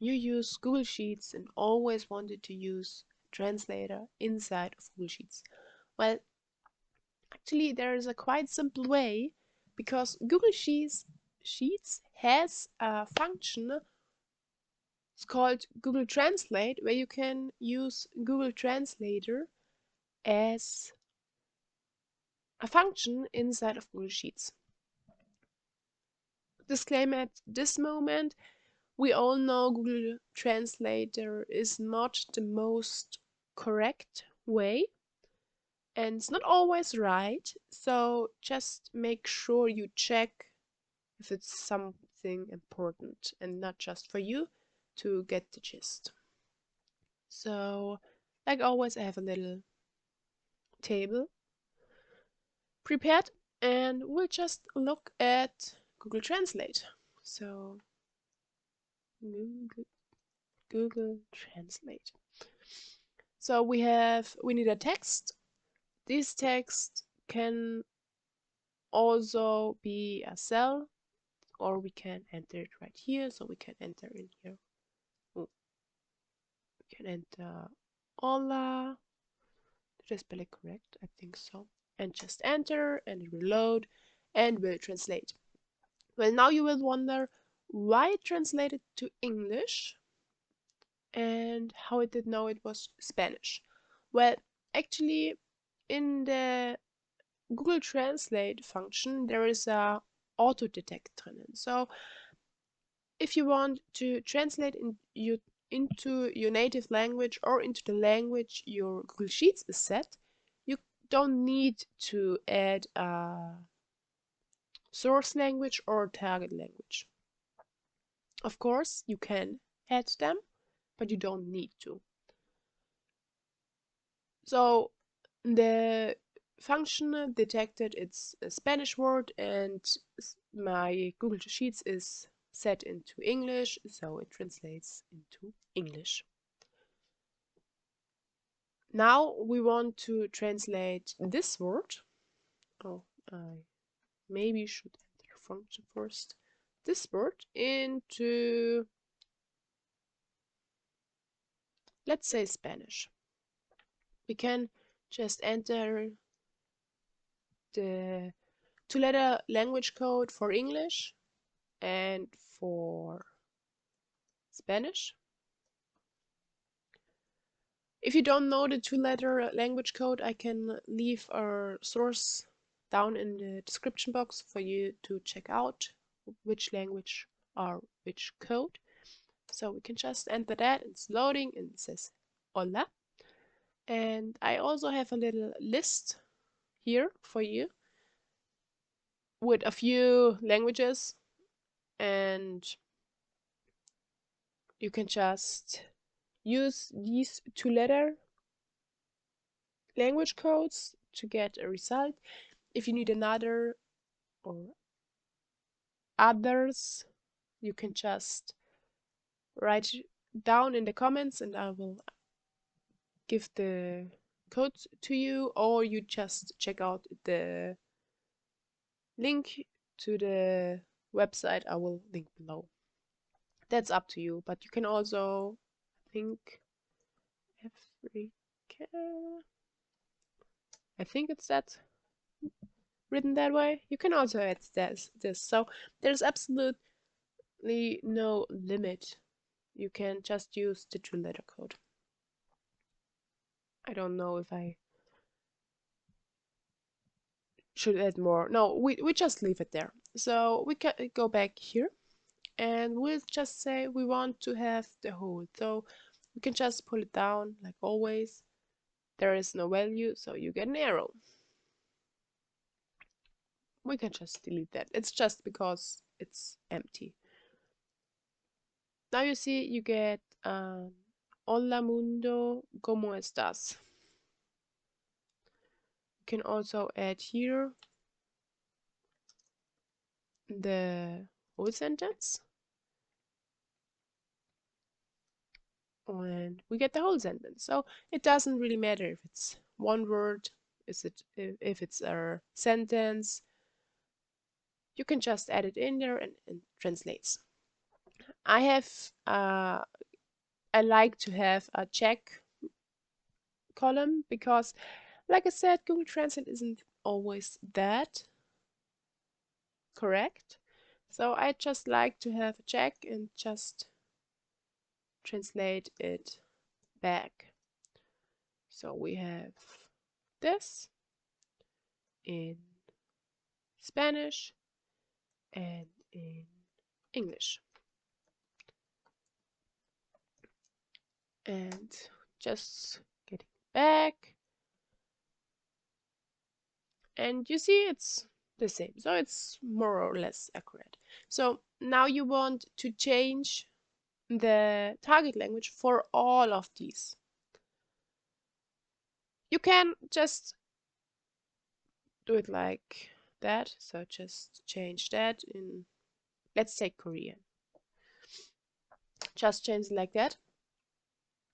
you use Google Sheets and always wanted to use a translator inside of Google Sheets? Well, actually, there is a quite simple way because Google Sheets has a function. It's called Google Translate, where you can use Google Translator as a function inside of Google Sheets. Disclaimer at this moment, we all know Google Translator is not the most correct way and it's not always right, so just make sure you check if it's something important and not just for you to get the gist. So, like always, I have a little table prepared and we'll just look at Google Translate. So, Google Translate. So we need a text. This text can also be a cell, or we can enter it right here. So we can enter in here. Oh, we can enter hola. Did I spell it correct? I think so. And just enter and reload and will translate. Well, now you will wonder why it translated to English and how it did know it was Spanish. Well, actually, in the Google Translate function, there is a auto detect drinnen. So if you want to translate into your native language or into the language your Google Sheets is set, you don't need to add a source language or target language. Of course, you can add them, but you don't need to. So the function detected it's a Spanish word and my Google Sheets is set into English, so it translates into English. Now we want to translate this word. Oh, I maybe should enter function first. This word into, let's say, Spanish. We can just enter the two-letter language code for English and for Spanish. If you don't know the two-letter language code, I can leave our source down in the description box for you to check out which language or which code. So we can just enter that, it's loading and it says hola. And I also have a little list here for you with a few languages, and you can just use these two-letter language codes to get a result. If you need another or others, you can just write down in the comments and I will give the code to you, or you just check out the link to the website I will link below. That's up to you, but you can also, I think, I think it's that written that way. You can also add this. So there's absolutely no limit. You can just use the two-letter code. I don't know if I should add more. No, we just leave it there. So we can go back here and we'll just say we want to have the whole. So we can just pull it down like always. There is no value, so you get an arrow. We can just delete that. It's just because it's empty. Now you see you get Hola mundo, ¿cómo estás? You can also add here the whole sentence. And we get the whole sentence. So it doesn't really matter if it's one word, if it's a sentence. You can just add it in there and it translates. I have I like to have a check column because, like I said, Google Translate isn't always that correct. So I just like to have a check and just translate it back. So we have this in Spanish and in English. And just getting back. And you see it's the same. So it's more or less accurate. So now you want to change the target language for all of these. You can just do it like that. So just change that in, let's take Korean. Just change it like that.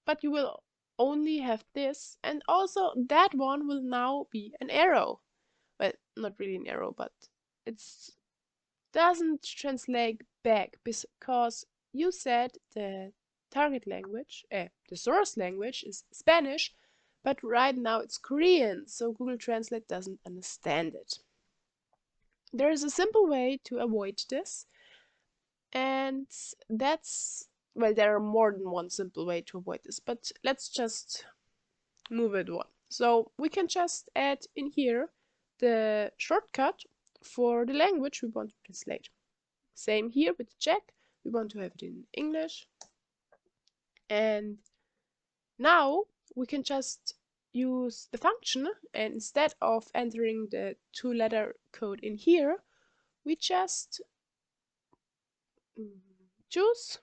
But you will only have this, and also that one will now be an arrow. Well, not really an arrow, but it's doesn't translate back because you said the target language, the source language is Spanish, but right now it's Korean, so Google Translate doesn't understand it. There is a simple way to avoid this, and that's, well, there are more than one simple way to avoid this, but let's just move it one. So we can just add in here the shortcut for the language we want to translate. Same here with the check. We want to have it in English. And now we can just use the function, and instead of entering the 2-letter code in here, we just choose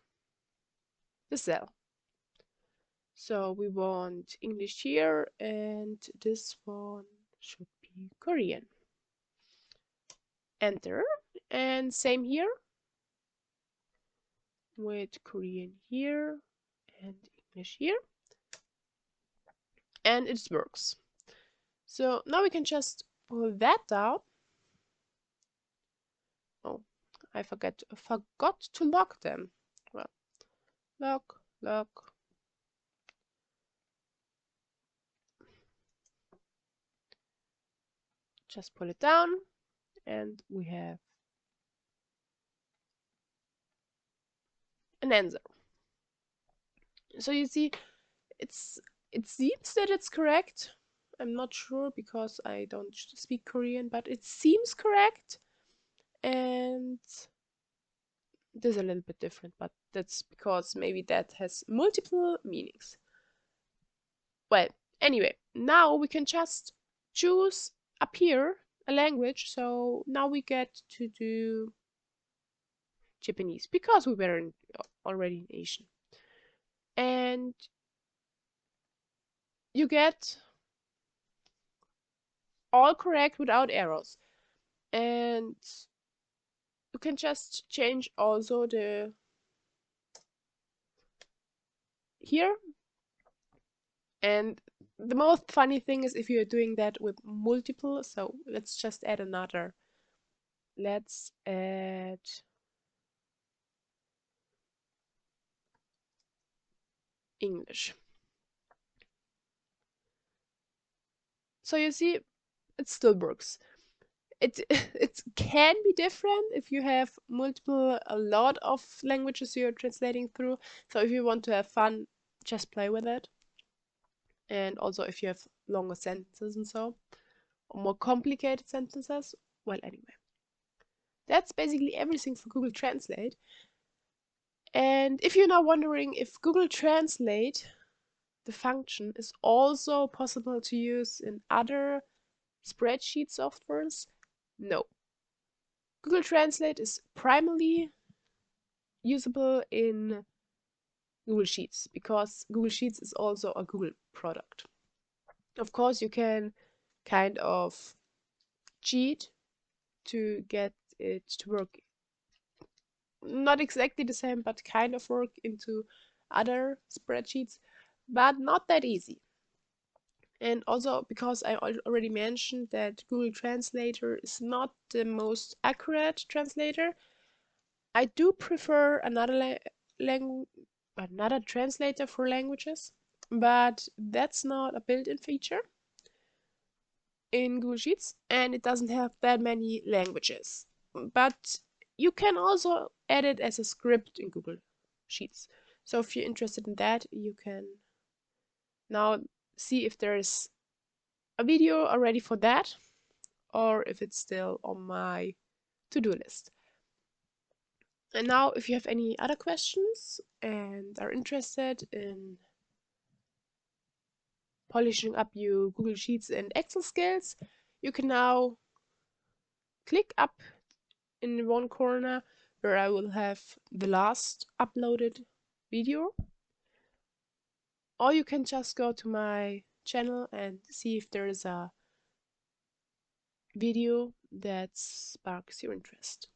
the cell. So we want English here, and this one should be Korean. Enter. And same here with Korean here and English here. And it works. So now we can just pull that down. Oh, I forgot to lock them. Well, lock. Just pull it down, and we have an answer. So you see, it seems that it's correct. I'm not sure because I don't speak Korean, but it seems correct. And this is a little bit different, but that's because maybe that has multiple meanings. Well, anyway, now we can just choose up here a language. So now we get to do Japanese because we were already in Asian. And you get all correct without arrows. And you can just change also the here. And the most funny thing is if you're doing that with multiple. So let's just add another. Let's add English. So you see, it still works. It it can be different if you have a lot of languages you're translating through. So if you want to have fun, just play with it. And also if you have longer sentences and so, or more complicated sentences. Well, anyway, that's basically everything for Google Translate. And if you're now wondering if Google Translate, the function, is also possible to use in other spreadsheet softwares, no. Google Translate is primarily usable in Google Sheets because Google Sheets is also a Google product. Of course, you can kind of cheat to get it to work, not exactly the same, but kind of work into other spreadsheets, but not that easy. And also because I already mentioned that Google Translator is not the most accurate translator, I do prefer another translator for languages, but that's not a built-in feature in Google Sheets, and it doesn't have that many languages. But you can also add it as a script in Google Sheets. So if you're interested in that, you can now see if there is a video already for that, or if it's still on my to-do list. And now, if you have any other questions and are interested in polishing up your Google Sheets and Excel skills, you can now click up in one corner where I will have the last uploaded video, or you can just go to my channel and see if there is a video that sparks your interest.